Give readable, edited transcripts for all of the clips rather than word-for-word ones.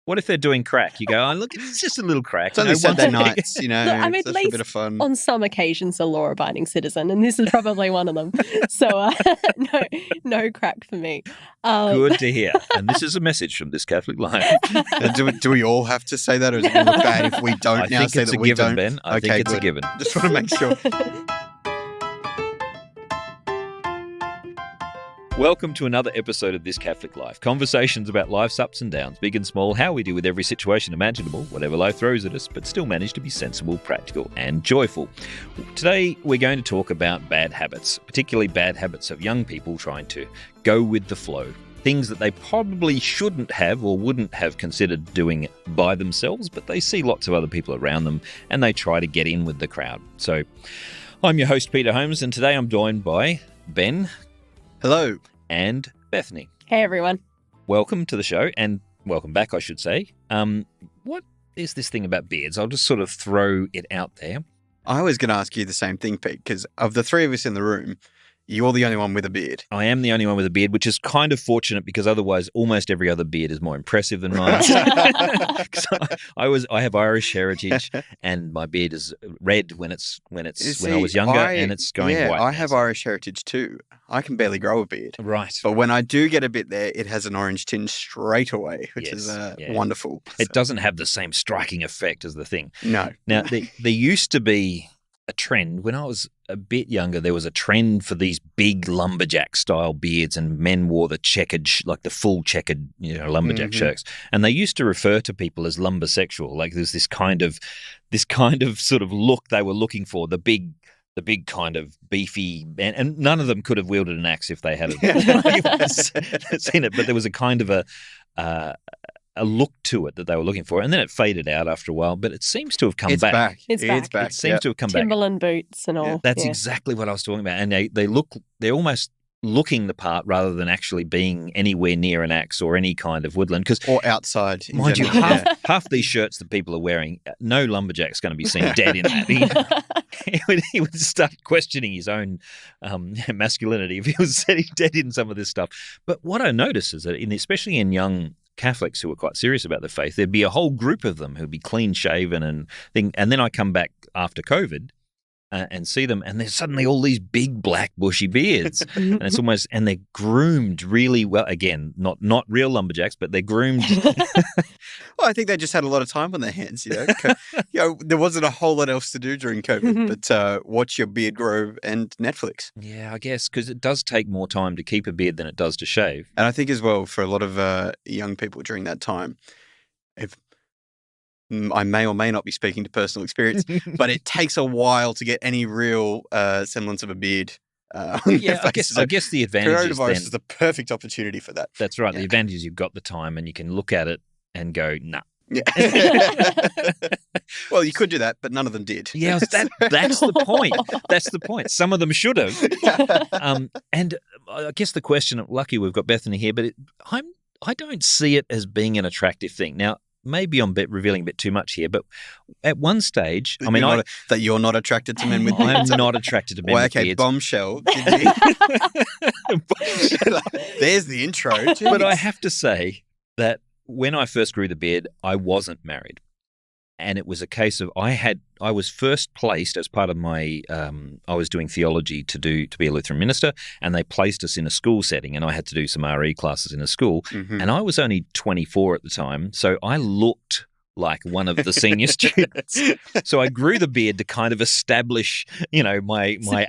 What if they're doing crack? You go, oh, look, it's just a little crack. It's only Saturday nights, Look, I mean, it's at just a least bit of fun. on some occasions a law-abiding citizen, and this is probably one of them. So no crack for me. Good to hear. And this is a message from This Catholic Life. Do we all have to say that, or is it going to look bad if we don't I now think say it's that a we given, don't? Ben. I think it's a given. Just want to make sure. Welcome to another episode of This Catholic Life. Conversations about life's ups and downs, big and small, how we deal with every situation imaginable, whatever life throws at us, but still manage to be sensible, practical and joyful. Today we're going to talk about bad habits, particularly bad habits of young people trying to go with the flow. Things that they probably shouldn't have or wouldn't have considered doing by themselves, but they see lots of other people around them and they try to get in with the crowd. So I'm your host, Peter Holmes, and today I'm joined by Ben. Hello. And Bethany. Hey, everyone. Welcome to the show, and welcome back, I should say. What is this thing about beards? I'll just sort of throw it out there. I was going to ask you the same thing, Pete, because of the three of us in the room, you're the only one with a beard. I am the only one with a beard, which is kind of fortunate because otherwise almost every other beard is more impressive than mine. I have Irish heritage, and my beard is red when I was younger, and it's going white. I have Irish heritage too. I can barely grow a beard. Right. But when I do get a bit there, it has an orange tinge straight away, which is wonderful. It doesn't have the same striking effect as the thing. No. Now, there used to be a trend. When I was a bit younger, there was a trend for these big lumberjack style beards, and men wore the checkered, like the full checkered, lumberjack shirts. And they used to refer to people as lumbersexual. Like there's this kind of sort of look they were looking for, the big kind of beefy, and none of them could have wielded an axe if they had seen it. But there was a kind of a look to it that they were looking for, and then it faded out after a while. But it seems to have come back. It's back. It seems to have come back. Timberland boots and all. Yeah. That's exactly what I was talking about. And they're almost looking the part rather than actually being anywhere near an axe or any kind of woodland. Or outside. Mind you, half these shirts that people are wearing, no lumberjack's going to be seen dead in that. He would start questioning his own masculinity if he was sitting dead in some of this stuff. But what I notice is that, especially in young Catholics who are quite serious about their faith, there'd be a whole group of them who'd be clean shaven and then I come back after COVID and see them, and there's suddenly all these big black bushy beards, and it's almost, and they're groomed really well. Again, not real lumberjacks, but they're groomed. Well, I think they just had a lot of time on their hands. There wasn't a whole lot else to do during COVID, but watch your beard grow and Netflix. Yeah, I guess, because it does take more time to keep a beard than it does to shave. And I think as well for a lot of young people during that time, if I may or may not be speaking to personal experience, but it takes a while to get any real semblance of a beard. I guess the advantage is coronavirus is the perfect opportunity for that. That's right. Yeah. The advantage is you've got the time and you can look at it and go, nah. Yeah. Well, you could do that, but none of them did. Yeah, that's the point. That's the point. Some of them should have. And I guess the question, lucky we've got Bethany here, but I don't see it as being an attractive thing. Now, maybe I'm revealing a bit too much here, but at one stage, that you're not attracted to men with beards. I'm not attracted to men with beards. Bombshell. There's the intro. Jeez. But I have to say that when I first grew the beard, I wasn't married. And it was a case of I was first placed as part of my I was doing theology to be a Lutheran minister, and they placed us in a school setting, and I had to do some RE classes in a school, and I was only 24 at the time, so I looked like one of the senior students. So I grew the beard to kind of establish, my age, my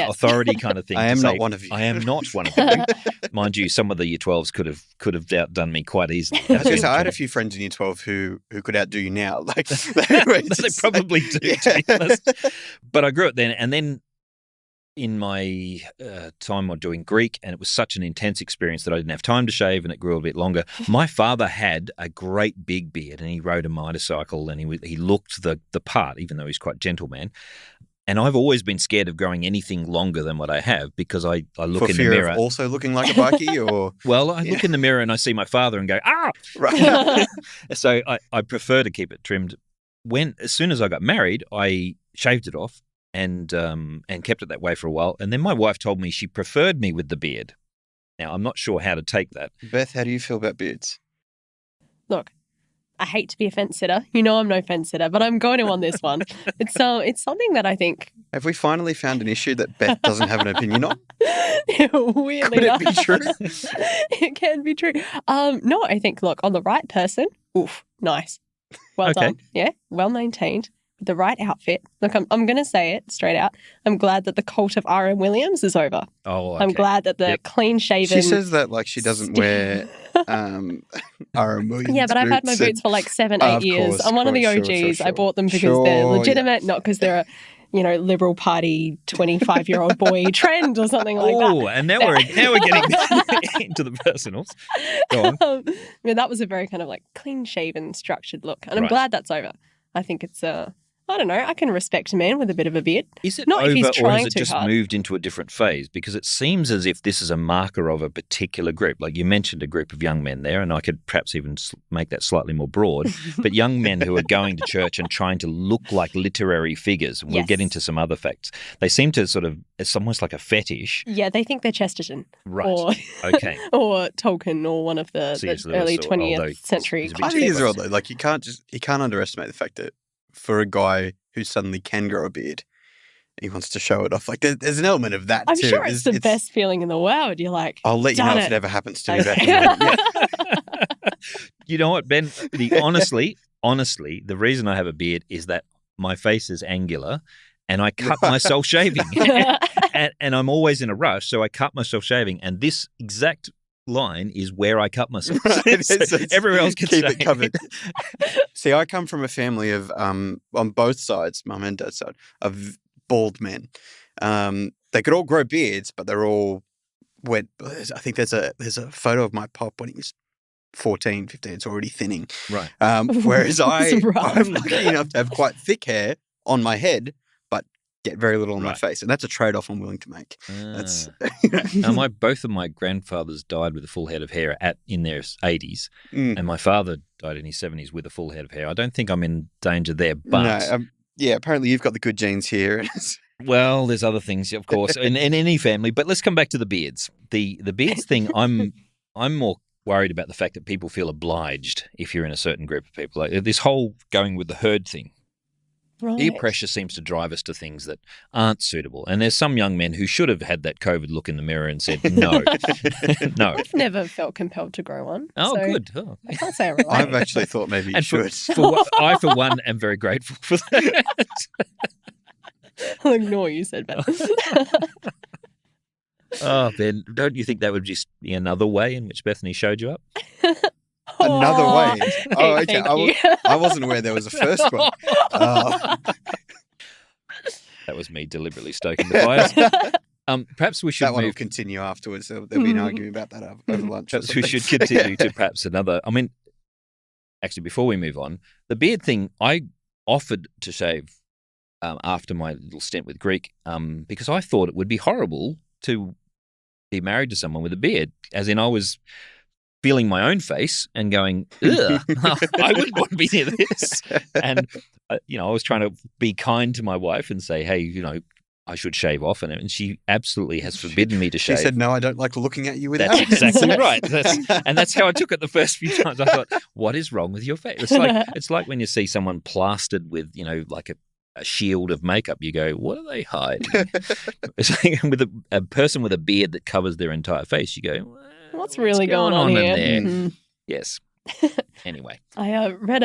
authority kind of thing. I am not one of you. I am not one of you. Mind you, some of the Year 12s could have outdone me quite easily. I had a few friends in Year 12 who could outdo you now. Like they probably do, to be honest. But I grew it then, and then in my time on doing Greek, and it was such an intense experience that I didn't have time to shave, and it grew a bit longer. My father had a great big beard, and he rode a motorcycle, and he looked the part, even though he's quite a gentleman. And I've always been scared of growing anything longer than what I have, because I look in the mirror. Of also looking like a bikie, or well, I look in the mirror and I see my father and go, ah. Right. So I prefer to keep it trimmed. As soon as I got married, I shaved it off. And kept it that way for a while. And then my wife told me she preferred me with the beard. Now, I'm not sure how to take that. Beth, how do you feel about beards? Look, I hate to be a fence sitter. You know I'm no fence sitter, but I'm going to on this one. It's something that I think. Have we finally found an issue that Beth doesn't have an opinion on? Weirdly Could it be true? It can be true. No, I think, look, on the right person, oof, nice. Well Okay. done. Yeah, well maintained. With the right outfit. Look, I'm going to say it straight out. I'm glad that the cult of R.M. Williams is over. Oh, okay. I'm glad that the clean-shaven... She says that like she doesn't wear R.M. Williams Yeah, but I've had my and- boots for like 7-8 years. course, I'm one of the sure, OGs. sure. I bought them because Sure, they're yeah. legitimate, not because they're a, Liberal Party 25-year-old boy trend or something like that. Oh, and now we're getting into the personals. Go on. Yeah, that was a very kind of like clean-shaven, structured look. And I'm Right. glad that's over. I think it's I don't know. I can respect a man with a bit of a beard. Is it Not if over, he's or trying has it too just hard. moved into a different phase? Because it seems as if this is a marker of a particular group. Like you mentioned a group of young men there, and I could perhaps even make that slightly more broad, but young men who are going to church and trying to look like literary figures. And we'll get Yes. into some other facts. They seem to sort of, it's almost like a fetish. Yeah, they think they're Chesterton Right. or Okay. or Tolkien or one of the C.S. Lewis early or- 20th although century. he's a bit I think too it's close. right though. Like you can't underestimate the fact that for a guy who suddenly can grow a beard, he wants to show it off. Like there's an element of that I'm too. sure it's the best feeling in the world. You're like, I'll let you know done if it. it ever happens to me. Okay. Beth. You know what, Ben? Honestly, the reason I have a beard is that my face is angular and I cut myself shaving. and I'm always in a rush, so I cut myself shaving. And this exact line is where I cut myself. Right. So It's- everywhere else can keep stay. it covered. See, I come from a family of on both sides, mum and dad's side, of bald men. They could all grow beards, but they're all wet. I think there's a photo of my pop when he was 14, 15. It's already thinning. Right. Whereas That's rough. I'm lucky enough to have quite thick hair on my head, but get very little on my Right. face, and that's a trade-off I'm willing to make. That's Now, both of my grandfathers died with a full head of hair in their 80s, Mm. and my father died in his 70s with a full head of hair. I don't think I'm in danger there, but No, yeah. Apparently, you've got the good genes here. well, there's other things, of course, in any family. But let's come back to the beards. The beards thing, I'm more worried about the fact that people feel obliged if you're in a certain group of people. Like this whole going with the herd thing. Peer Right. pressure seems to drive us to things that aren't suitable. And there's some young men who should have had that COVID look in the mirror and said, no, no. I've never felt compelled to grow one. Oh, so good. Oh. I can't say I relate. I've actually thought maybe you And should. I, for one, am very grateful for that. I'll ignore you said Ben. Oh, Ben, don't you think that would just be another way in which Bethany showed you up? Another Aw. way. Oh, okay. Thank you. I wasn't aware there was a first one. That was me deliberately stoking the fires. Perhaps we should That one will move. continue afterwards. There'll be an argument about that over lunch. or Perhaps we something. should continue to perhaps another. I mean, actually, before we move on, the beard thing, I offered to shave after my little stint with Greek because I thought it would be horrible to be married to someone with a beard. As in, I was feeling my own face and going, ugh, I wouldn't want to be near this. And, I was trying to be kind to my wife and say, hey, I should shave off. And she absolutely has forbidden me to She shave. said, "No, I don't like looking at you without." That's exactly right. That's how I took it the first few times. I thought, what is wrong with your face? It's like when you see someone plastered with, like a shield of makeup, you go, what are they hiding? It's like with a person with a beard that covers their entire face, you go, well, What's really going on in here? there? Mhm. Yes. Anyway. I read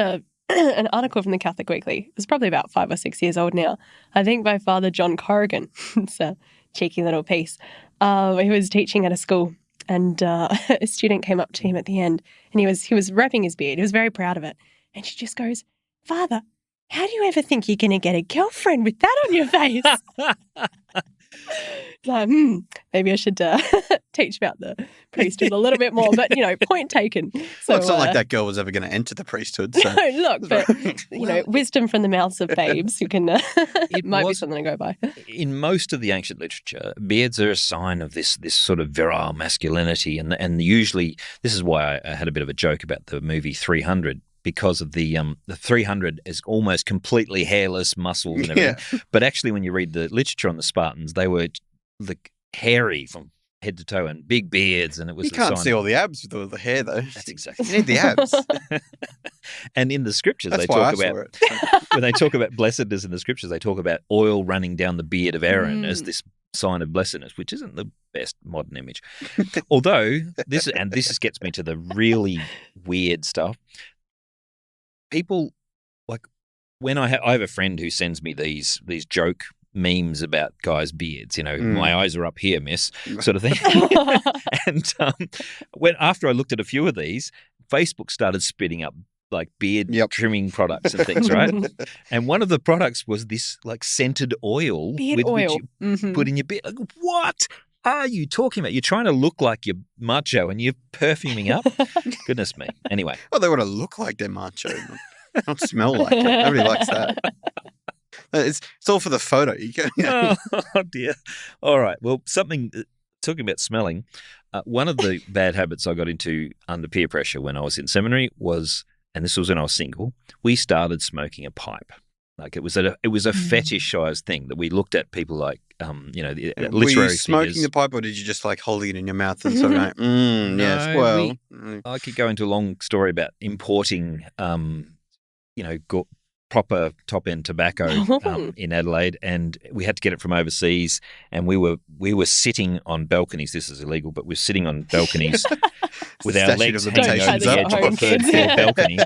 an article from the Catholic Weekly. It's probably about 5 or 6 years old now. I think by Father John Corrigan. It's a cheeky little piece. He was teaching at a school, and a student came up to him at the end, and he was wrapping his beard. He was very proud of it, and she just goes, "Father, how do you ever think you're going to get a girlfriend with that on your face?" Like, maybe I should teach about the priesthood a little bit more. But point taken. So Well, it's not like that girl was ever going to enter the priesthood. So. No, look, but wisdom from the mouths of babes, you can it might be was- something to go by. In most of the ancient literature, beards are a sign of this sort of virile masculinity, and usually this is why I had a bit of a joke about the movie 300. Because of the 300 is almost completely hairless, muscles and everything. But actually, when you read the literature on the Spartans, they were hairy from head to toe and big beards, and it was You the can't sign. see all the abs with all the hair, though. That's exactly. You need the abs. And in the scriptures, That's they why talk I about saw it. when they talk about blessedness in the scriptures, they talk about oil running down the beard of Aaron as this sign of blessedness, which isn't the best modern image. Although this gets me to the really weird stuff. People like when I have a friend who sends me these joke memes about guys' beards, my eyes are up here, miss, sort of thing. And when after I looked at a few of these, Facebook started spitting up like beard trimming products and things, right? And one of the products was this like scented oil Beard oil. which you put in your beard. Like, what are you talking about? You're trying to look like you're macho and you're perfuming up? Goodness me. Anyway. Well, they want to look like they're macho, not smell like it. Nobody likes that. It's all for the photo. Oh, dear. All right. Well, talking about smelling, one of the bad habits I got into under peer pressure when I was in seminary was, and this was when I was single, we started smoking a pipe. Like it was a fetishized thing that we looked at people like, the literary Were you smoking figures. the pipe, or did you just like holding it in your mouth and sort of like, yes, well. I could go into a long story about importing, proper top-end tobacco in Adelaide, and we had to get it from overseas, and we were sitting on balconies. This is illegal, but we're sitting on balconies with our legs hanging over the edge of a third-floor balcony,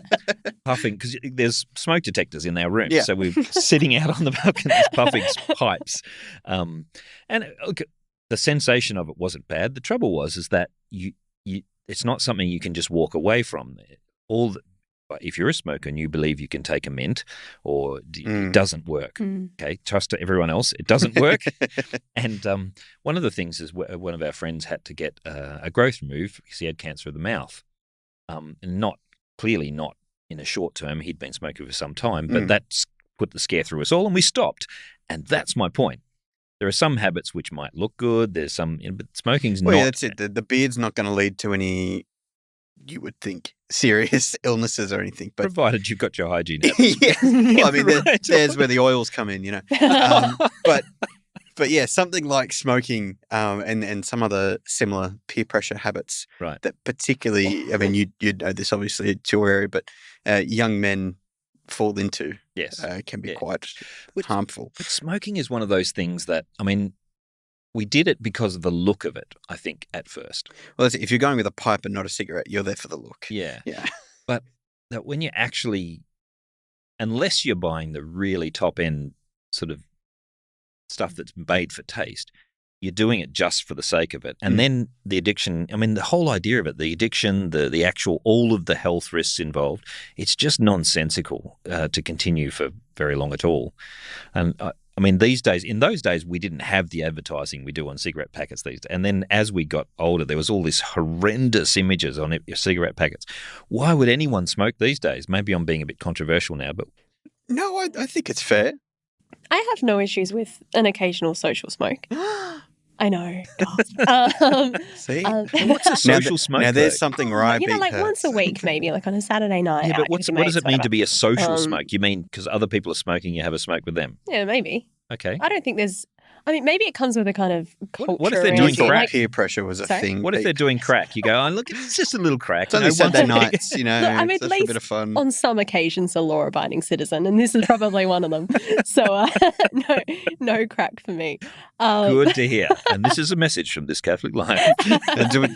puffing, because there's smoke detectors in our room. Yeah. So we're sitting out on the balconies puffing pipes. And look, the sensation of it wasn't bad. The trouble is that you it's not something you can just walk away from. If you're a smoker and you believe you can take a mint, or it doesn't work, okay, trust everyone else, it doesn't work. And one of the things is one of our friends had to get a growth removed because he had cancer of the mouth, and not in a short term. He'd been smoking for some time, but that's put the scare through us all, and we stopped. And that's my point. There are some habits which might look good. There's some, but smoking's not. Yeah, that's it. The beard's not going to lead to any, you would think, serious illnesses or anything. But provided you've got your hygiene habits. Yeah. Well, I mean, there's where the oils come in, But yeah, something like smoking and some other similar peer pressure habits that particularly, I mean, you know this obviously, it's your area, but young men fall into can be quite harmful. But smoking is one of those things that, I mean, we did it because of the look of it, I think, at first. Well, if you're going with a pipe and not a cigarette, you're there for the look. Yeah. But that when you actually, unless you're buying the really top-end sort of stuff that's made for taste, you're doing it just for the sake of it. And then the addiction, I mean, the whole idea of it, the addiction, the actual, all of the health risks involved, it's just nonsensical to continue for very long at all. And I mean, in those days, we didn't have the advertising we do on cigarette packets these days. And then as we got older, there was all this horrendous images on cigarette packets. Why would anyone smoke these days? Maybe I'm being a bit controversial now, but... No, I think it's fair. I have no issues with an occasional social smoke. I know. See? What's a social smoke? Now, there's something where I like once a week, maybe, like on a Saturday night. Yeah, but what does it mean to be a social smoke? You mean because other people are smoking, you have a smoke with them? Yeah, maybe. Okay. I don't think there's... I mean, maybe it comes with a kind of culture. What if they're doing crack? Peer pressure was a thing. What if they're doing crack? You go, look, it's just a little crack. It's only Saturday nights, Look, I mean, at least a bit of fun. On some occasions, a law-abiding citizen, and this is probably one of them. So, no crack for me. Good to hear. And this is a message from this Catholic life.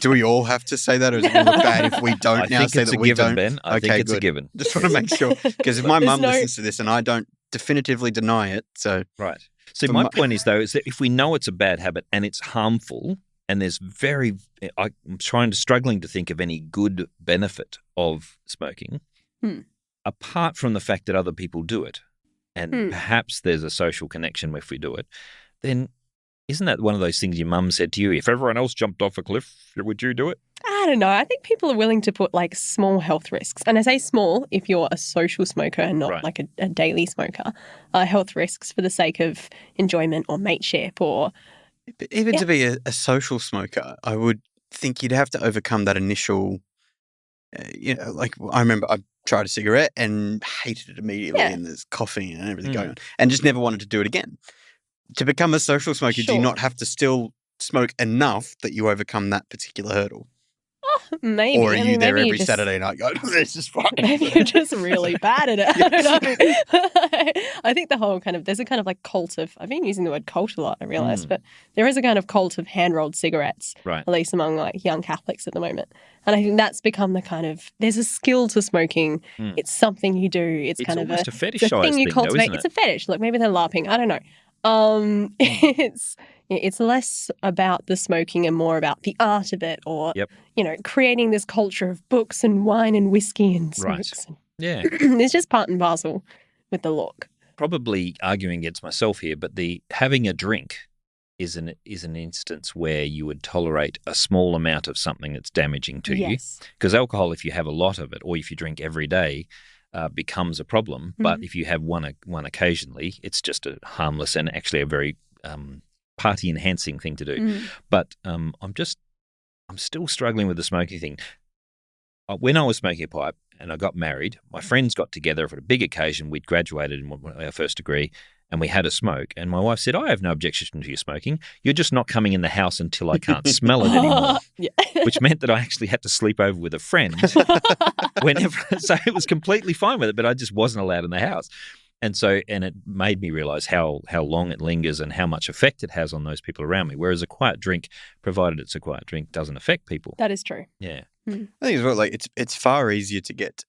Do we all have to say that, or is it going to look bad if we don't now say that we don't? Ben. I think it's a given. Just want to make sure, because if my mum listens to this and I don't definitively deny it, so... Right. See, my point is, though, is that if we know it's a bad habit and it's harmful, and there's I'm struggling to think of any good benefit of smoking, apart from the fact that other people do it, and perhaps there's a social connection if we do it, then isn't that one of those things your mum said to you? If everyone else jumped off a cliff, would you do it? I don't know. I think people are willing to put like small health risks. And I say small if you're a social smoker and not like a daily smoker. Health risks for the sake of enjoyment or mateship or... Even to be a social smoker, I would think you'd have to overcome that initial, like I remember I tried a cigarette and hated it immediately and there's coughing and everything going on and just never wanted to do it again. To become a social smoker, do you not have to still smoke enough that you overcome that particular hurdle? Maybe. Or are I you mean, there maybe every just, Saturday night going, this is fine? Maybe you're just really bad at it. I don't know. I think the whole there's a kind of like cult of, I've been using the word cult a lot, I realise, but there is a kind of cult of hand-rolled cigarettes, Right. at least among like young Catholics at the moment. And I think that's become the kind of, there's a skill to smoking. It's something you do. It's kind of almost a it's fetishized a thing you thing, though, cultivate. isn't it? It's a fetish. Look, maybe they're LARPing. I don't know. It's less about the smoking and more about the art of it, or creating this culture of books and wine and whiskey and smokes. Right. Yeah. It's just part and parcel with the look. Probably arguing against myself here, but the having a drink is an instance where you would tolerate a small amount of something that's damaging to you. Because alcohol, if you have a lot of it, or if you drink every day, becomes a problem. But if you have one occasionally, it's just a harmless and actually a very party enhancing thing to do. But I'm still struggling with the smoking thing. When I was smoking a pipe and I got married, my friends got together for a big occasion. We'd graduated in our first degree and we had a smoke. And my wife said, I have no objection to you smoking. You're just not coming in the house until I can't smell it anymore. Which meant that I actually had to sleep over with a friend whenever. So it was completely fine with it, but I just wasn't allowed in the house. And it made me realise how long it lingers and how much effect it has on those people around me. Whereas a quiet drink, provided it's a quiet drink, doesn't affect people. That is true. Yeah. I think as well, like it's far easier to get.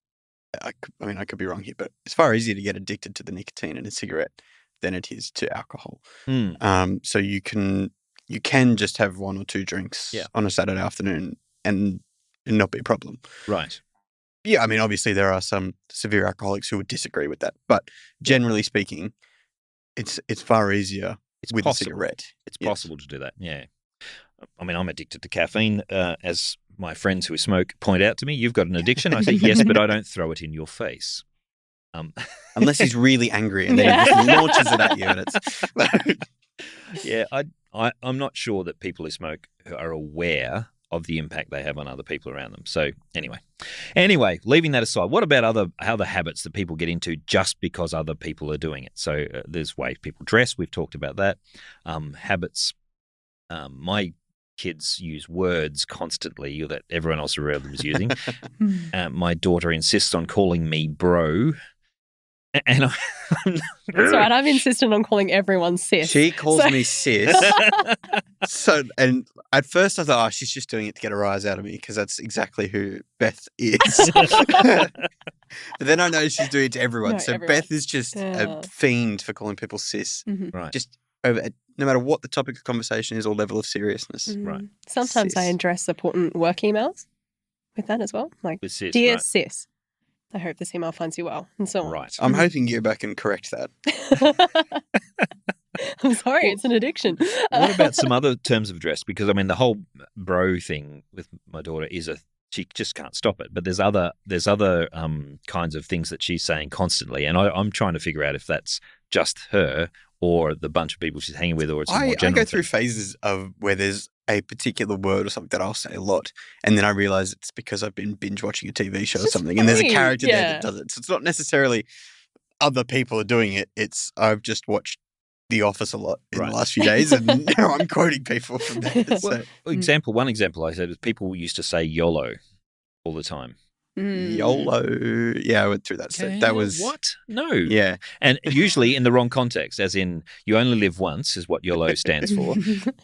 I mean, I could be wrong here, but it's far easier to get addicted to the nicotine in a cigarette than it is to alcohol. So you can just have one or two drinks on a Saturday afternoon and not be a problem. Right. Yeah, I mean, obviously there are some severe alcoholics who would disagree with that, but generally speaking, it's far easier with a cigarette. It's possible to do that. Yeah. I mean, I'm addicted to caffeine, as my friends who smoke point out to me. You've got an addiction. I say yes, but I don't throw it in your face. Unless he's really angry and then he just launches it at you. And it's yeah, I'm not sure that people who smoke are aware of the impact they have on other people around them. So anyway, leaving that aside, what about other habits that people get into just because other people are doing it? So there's ways people dress. We've talked about that. Habits. My kids use words constantly that everyone else around them is using. My daughter insists on calling me bro. And That's right. I'm insistent on calling everyone sis. She calls me sis. And at first I thought, she's just doing it to get a rise out of me because that's exactly who Beth is. But then I know she's doing it to everyone. Everyone. Beth is just a fiend for calling people sis. Right. Just over, no matter what the topic of conversation is or level of seriousness. Right. Sometimes I address important work emails with that as well. Like, with sis, dear sis, I hope this email finds you well, and so on. Right. I'm hoping you go back and correct that. I'm sorry, it's an addiction. What about some other terms of address? Because, I mean, the whole bro thing with my daughter she just can't stop it. But there's other kinds of things that she's saying constantly, and I'm trying to figure out if that's just her or the bunch of people she's hanging with, or it's a more general I go through phases of where there's a particular word or something that I'll say a lot, and then I realise it's because I've been binge watching a TV show or something, and there's a character there that does it. So it's not necessarily other people are doing it. It's I've just watched The Office a lot in the last few days, and now I'm quoting people from there. So. One example I said is people used to say YOLO all the time. YOLO. Yeah, I went through that. So that was what? No. Yeah. And usually in the wrong context, as in you only live once is what YOLO stands for.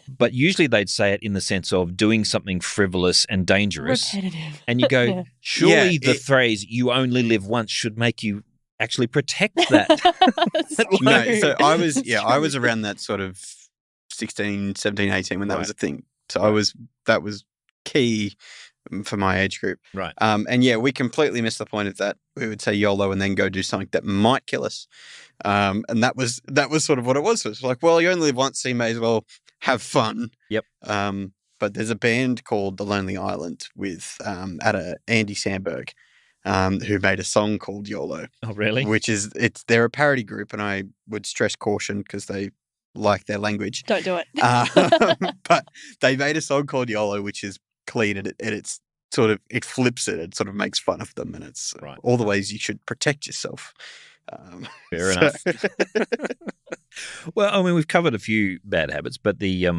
But usually they'd say it in the sense of doing something frivolous and dangerous. Repetitive. And you go, surely the phrase you only live once should make you actually protect that. No, so I was around that sort of 16, 17, 18 when that was a thing. So that was key for my age group. Right. And we completely missed the point of that. We would say YOLO and then go do something that might kill us. And that was sort of what it was. So it's like, well, you only live once, so you may as well have fun. Yep. But there's a band called The Lonely Island with Andy Samberg, who made a song called YOLO. Oh, really? They're a parody group, and I would stress caution because they like their language. Don't do it. But they made a song called YOLO, which is clean, and it's sort of, it flips it. It sort of makes fun of them, and it's all the ways you should protect yourself. Fair enough. Well, I mean, we've covered a few bad habits, but the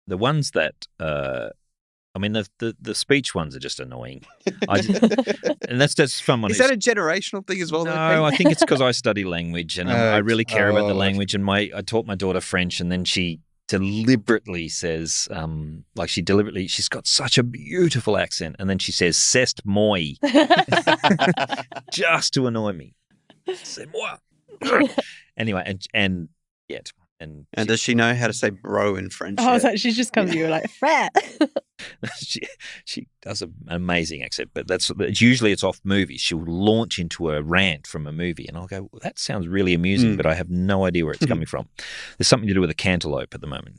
ones that I I mean, the speech ones are just annoying. And that's someone. Is that a generational thing as well? No, though, I think it's because I study language and I really care about the Oh. language. And I taught my daughter French, and then she deliberately says, she's got such a beautiful accent, and then she says "c'est moi" just to annoy me. C'est moi. Anyway, and yet. And does she know how to say bro in French? I was yet? like, she's just come to you like, fat. she does an amazing accent, but usually it's off movies. She'll launch into a rant from a movie, and I'll go, well, that sounds really amusing, but I have no idea where it's coming from. There's something to do with a cantaloupe at the moment.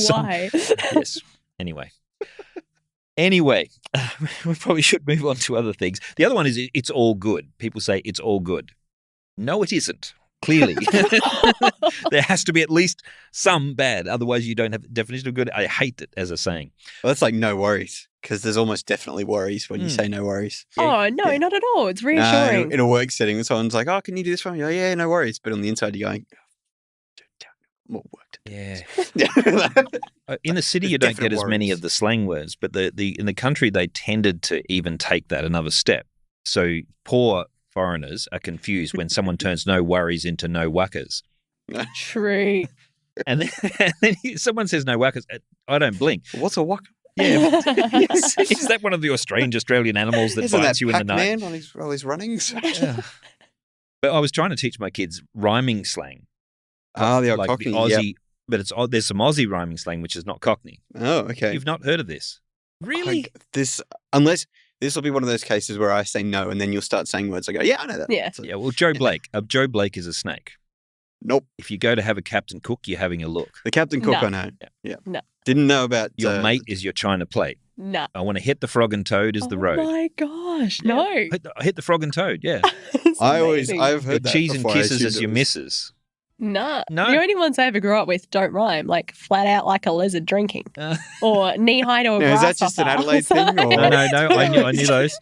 Why? Yes. Anyway, we probably should move on to other things. The other one is it's all good. People say it's all good. No, it isn't. Clearly, there has to be at least some bad. Otherwise, you don't have the definition of good. I hate it as a saying. Well, that's like no worries, because there's almost definitely worries when you say no worries. Oh, no, Yeah. not at all. It's reassuring. In a work setting, when someone's like, "Oh, can you do this for me?" You're like, yeah, no worries. But on the inside, you're going, more work to do. Yeah. In the city, you don't Definite get as many worries. of the slang words, but in the country, they tended to even take that another step. So poor foreigners are confused when someone turns no worries into no wuckers. True. And then someone says no wuckers, I don't blink. What's a waka? Yeah. Is that one of your strange Australian animals that Isn't bites that you in the night? Pac-Man on his runnings? Yeah. But I was trying to teach my kids rhyming slang. The old like Cockney. the Aussie, Yep. but there's some Aussie rhyming slang which is not Cockney. Oh, okay. You've not heard of this? Really? Unless this will be one of those cases where I say no, and then you'll start saying words. I go, yeah, I know that. Yeah. Yeah, well, Joe Blake. Joe Blake is a snake. Nope. If you go to have a Captain Cook, you're having a look. The Captain Cook, No. I know. Yeah. No. Didn't know about Your mate is your China plate. Nah. I want to hit the frog and toad is the road. Oh my gosh, Yeah. no. Hit the frog and toad, yeah. It's amazing. I've The heard that cheese and before. I kisses assumed is it your was- missus. Nah. No. The only ones I ever grew up with don't rhyme, like flat out like a lizard drinking. Uh, Or knee high to a Now, is grasshopper. that just an Adelaide thing, or- No, I knew those.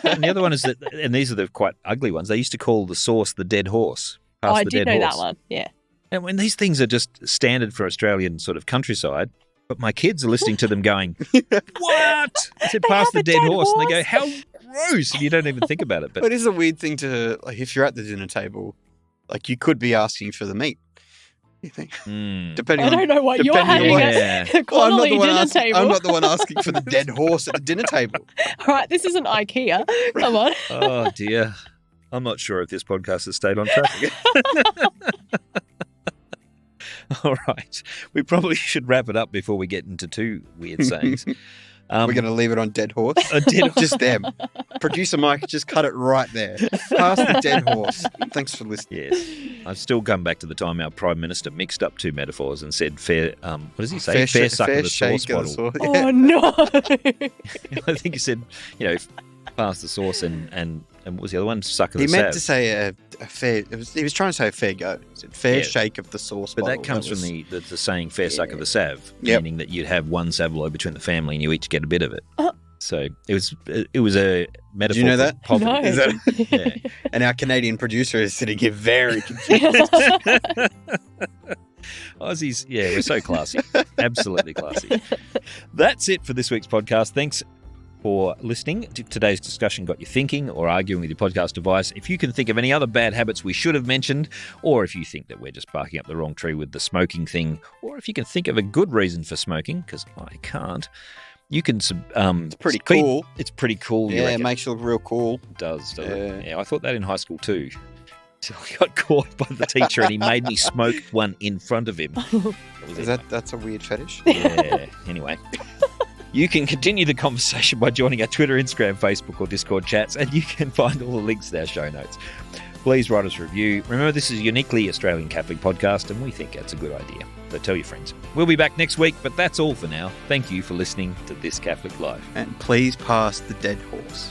And the other one is that, and these are the quite ugly ones, they used to call the sauce the dead horse. Oh, Pass I the did dead know horse. that one. Yeah. And when these things are just standard for Australian sort of countryside, but my kids are listening to them going, what? I said, They pass have the a dead dead horse. And they go, horse. how gross. And you don't even think about it. But But it is a weird thing to, like, if you're at the dinner table, like, you could be asking for the meat. You think, depending I on. don't know what you're depending having on- Yeah. at Conolly dinner table. I'm not the one asking for the dead horse at the dinner table. All right, this isn't IKEA. Come on. Oh, dear. I'm not sure if this podcast has stayed on track. All right. We probably should wrap it up before we get into two weird sayings. We're going to leave it on dead horse. A dead Just them. Producer Mike, just cut it right there. Pass the dead horse. Thanks for listening. Yes. I've still come back to the time our Prime Minister mixed up two metaphors and said fair, what does he say? Fair suck of the sauce shake of the bottle. sauce. Yeah. Oh, no. I think he said, pass the sauce and what was the other one? Suck of He the meant sav. to say a fair. He was trying to say a fair go. He said fair Yeah. shake of the sauce. But bottle. that comes was- from the saying fair suck of the sav, Yep. meaning that you'd have one savlo between the family and you each get a bit of it. So it was a metaphor. Did you know for that? poverty. No. Is that- Yeah. And our Canadian producer is sitting here very confused. Aussies, yeah, we're so classy. Absolutely classy. That's it for this week's podcast. Thanks for listening. Today's discussion got you thinking or arguing with your podcast device. If you can think of any other bad habits we should have mentioned, or if you think that we're just barking up the wrong tree with the smoking thing, or if you can think of a good reason for smoking, because I can't, you can... It's pretty cool. It's pretty cool. you Yeah, it reckon? makes you look real cool. It does, doesn't Yeah. it? Yeah, I thought that in high school too. So I got caught by the teacher and he made me smoke one in front of him. That was it. That's a weird fetish? Yeah. Anyway, you can continue the conversation by joining our Twitter, Instagram, Facebook, or Discord chats, and you can find all the links in our show notes. Please write us a review. Remember, this is a uniquely Australian Catholic podcast, and we think that's a good idea. So tell your friends. We'll be back next week, but that's all for now. Thank you for listening to This Catholic Life. And please pass the dead horse.